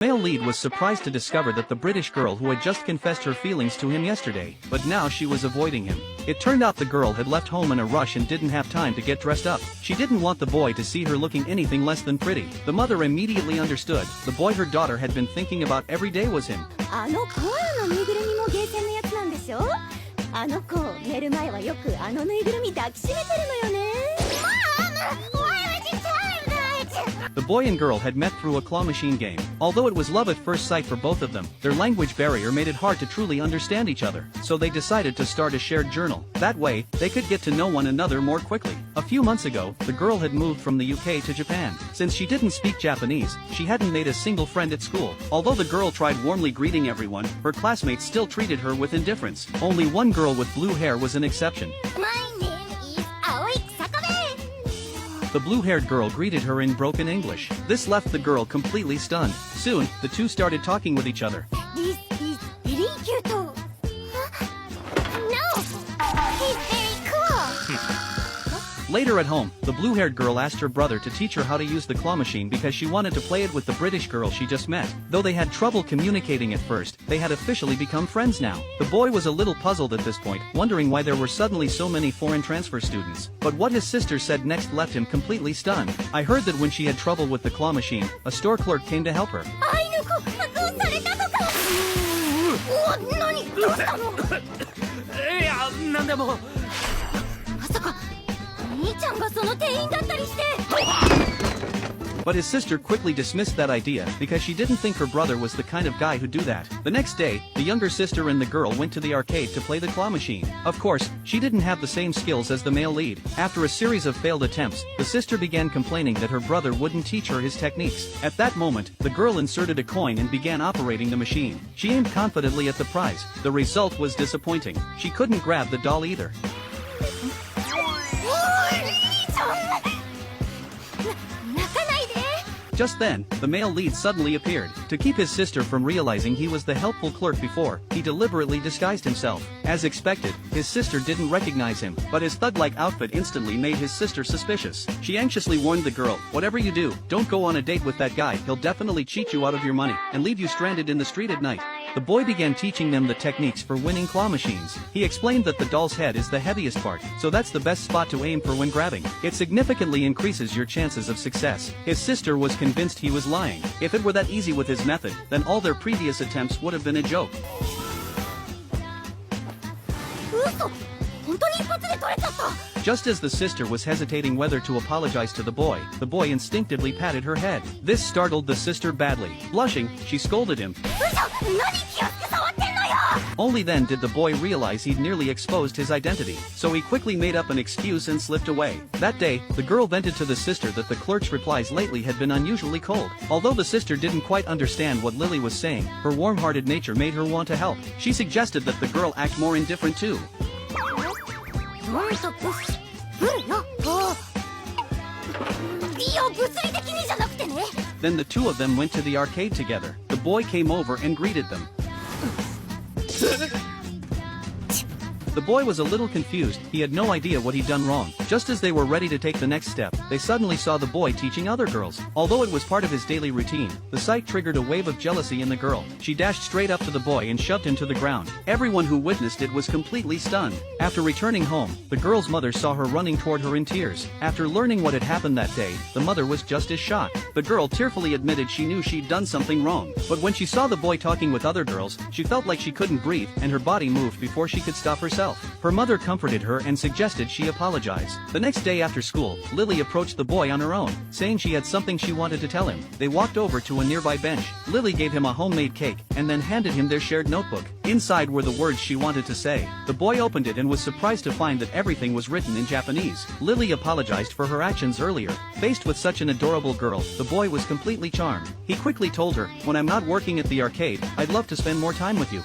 Male lead was surprised to discover that the British girl who had just confessed her feelings to him yesterday, but now she was avoiding him. It turned out the girl had left home in a rush and didn't have time to get dressed up. She didn't want the boy to see her looking anything less than pretty. The mother immediately understood. The boy her daughter had been thinking about every day was him. あのコアラのぬいぐるみもゲーセンのやつなんでしょ。あの子、寝る前はよくあのぬいぐるみ抱きしめてるのよね。The boy and girl had met through a claw machine game. Although it was love at first sight for both of them, their language barrier made it hard to truly understand each other. So they decided to start a shared journal. That way, they could get to know one another more quickly. A few months ago, the girl had moved from the UK to Japan. Since she didn't speak Japanese, she hadn't made a single friend at school. Although the girl tried warmly greeting everyone, her classmates still treated her with indifference. Only one girl with blue hair was an exception. The blue-haired girl greeted her in broken English. This left the girl completely stunned. Soon, the two started talking with each other. This is really cute. No, he's very cool. Later at home, the blue-haired girl asked her brother to teach her how to use the claw machine because she wanted to play it with the British girl she just met. Though they had trouble communicating at first, they had officially become friends now. The boy was a little puzzled at this point, wondering why there were suddenly so many foreign transfer students. But what his sister said next left him completely stunned. I heard that when she had trouble with the claw machine, a store clerk came to help her. But his sister quickly dismissed that idea because she didn't think her brother was the kind of guy who'd do that. The next day, the younger sister and the girl went to the arcade to play the claw machine. Of course, she didn't have the same skills as the male lead. After a series of failed attempts, the sister began complaining that her brother wouldn't teach her his techniques. At that moment, the girl inserted a coin and began operating the machine. She aimed confidently at the prize. The result was disappointing. She couldn't grab the doll either. Just then, the male lead suddenly appeared. To keep his sister from realizing he was the helpful clerk before, he deliberately disguised himself. As expected, his sister didn't recognize him, but his thug-like outfit instantly made his sister suspicious. She anxiously warned the girl, "Whatever you do, don't go on a date with that guy. He'll definitely cheat you out of your money and leave you stranded in the street at night." The boy began teaching them the techniques for winning claw machines. He explained that the doll's head is the heaviest part, so that's the best spot to aim for when grabbing. It significantly increases your chances of success. His sister was convinced he was lying. If it were that easy with his method, then all their previous attempts would have been a joke. Just as the sister was hesitating whether to apologize to the boy instinctively patted her head. This startled the sister badly. Blushing, she scolded him. Only then did the boy realize he'd nearly exposed his identity, so he quickly made up an excuse and slipped away. That day, the girl vented to the sister that the clerk's replies lately had been unusually cold. Although the sister didn't quite understand what Lily was saying, her warm-hearted nature made her want to help. She suggested that the girl act more indifferent too. Then the two of them went to the arcade together. The boy came over and greeted them. The boy was a little confused. He had no idea what he'd done wrong. Just as they were ready to take the next step, they suddenly saw the boy teaching other girls. Although it was part of his daily routine, the sight triggered a wave of jealousy in the girl. She dashed straight up to the boy and shoved him to the ground. Everyone who witnessed it was completely stunned. After returning home, the girl's mother saw her running toward her in tears. After learning what had happened that day, the mother was just as shocked. The girl tearfully admitted she knew she'd done something wrong. But when she saw the boy talking with other girls, she felt like she couldn't breathe, and her body moved before she could stop herself. Her mother comforted her and suggested she apologize. The next day after school, Lily approached the boy on her own, saying she had something she wanted to tell him. They walked over to a nearby bench. Lily gave him a homemade cake, and then handed him their shared notebook. Inside were the words she wanted to say. The boy opened it and was surprised to find that everything was written in Japanese. Lily apologized for her actions earlier. Faced with such an adorable girl, the boy was completely charmed. He quickly told her, "When I'm not working at the arcade, I'd love to spend more time with you."